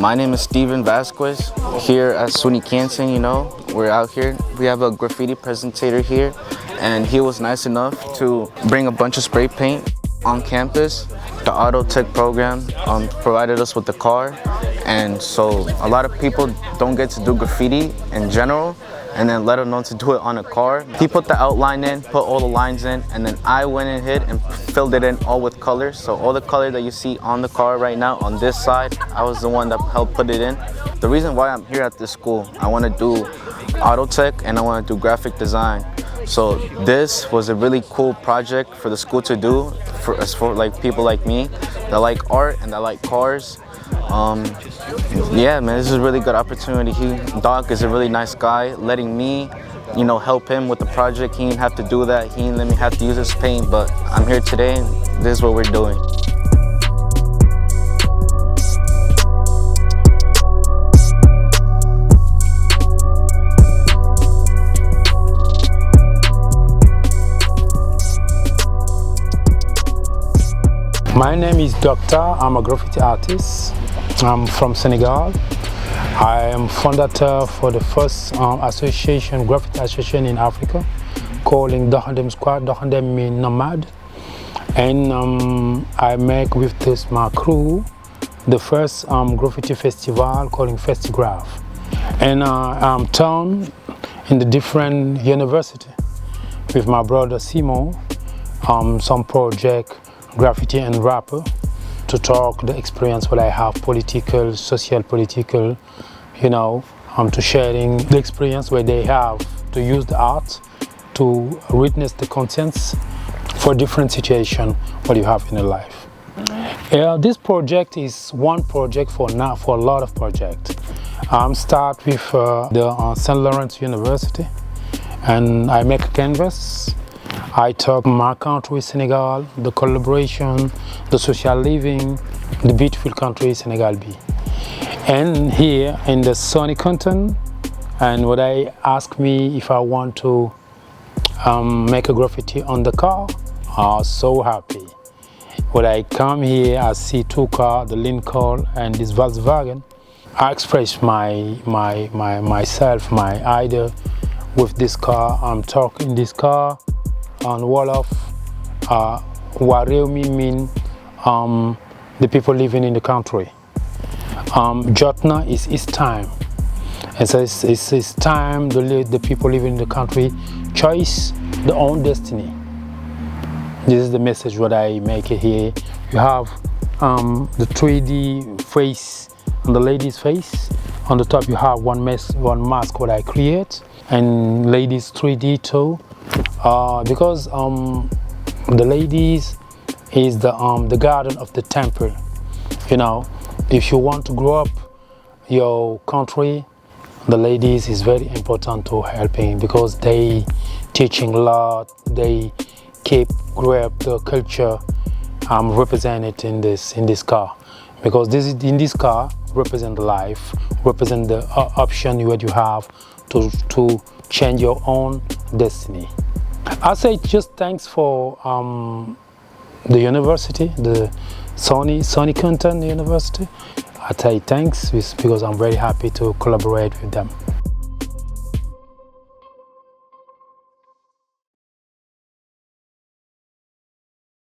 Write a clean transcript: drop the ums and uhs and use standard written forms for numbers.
My name is Steven Vasquez here at SUNY Canton. We're out here. We have a graffiti presentator here, and he was nice enough to bring a bunch of spray paint on campus. The auto tech program provided us with the car, and so a lot of people don't get to do graffiti in general, and then let them know to do it on a car. He put the outline in, put all the lines in, and then I went and hit and filled it in all with colors. So all the color that you see on the car right now on this side, I was the one that helped put it in. The reason why I'm here at this school, I want to do auto tech and I want to do graphic design. So this was a really cool project for the school to do for like people like me that like art and that like cars. Yeah, man, this is a really good opportunity. Doc is a really nice guy, letting me, help him with the project. He didn't have to do that. He didn't let me have to use his paint, but I'm here today and this is what we're doing. My name is Docta. I'm a graffiti artist. I'm from Senegal. I am fondator for the first graffiti association in Africa, calling Dohandem Squad. Dohandem means nomad. And I make with my crew the first graffiti festival calling Festigraph. And I'm turned in the different university with my brother Simo, some project graffiti and rapper, to talk the experience what I have, political, social, political, to sharing the experience where they have to use the art to witness the contents for different situations what you have in your life. This project is one project for a lot of projects. Start with the St. Lawrence University, and I make a canvas. I talk my country, Senegal, the collaboration, the social living, the beautiful country, Senegal be. And here in the SUNY Canton, and what I ask me if I want to make a graffiti on the car, I'm so happy. When I come here, I see two cars, the Lincoln and this Volkswagen. I express myself, my idea with this car. I'm talking this car on Wolof, Wareumi mean the people living in the country. Jotna is its time. And so it's time the people living in the country choose their own destiny. This is the message what I make it here. You have the 3D face on the lady's face. On the top you have one mask what I create, and ladies 3D too. Because the ladies is the garden of the temple. If you want to grow up your country, the ladies is very important to helping, because they teaching a lot. They keep grow up the culture represented in this car, because in this car represent life, represent the option what you have to change your own destiny. I say just thanks for the university, the SUNY Canton University. I say thanks because I'm very happy to collaborate with them.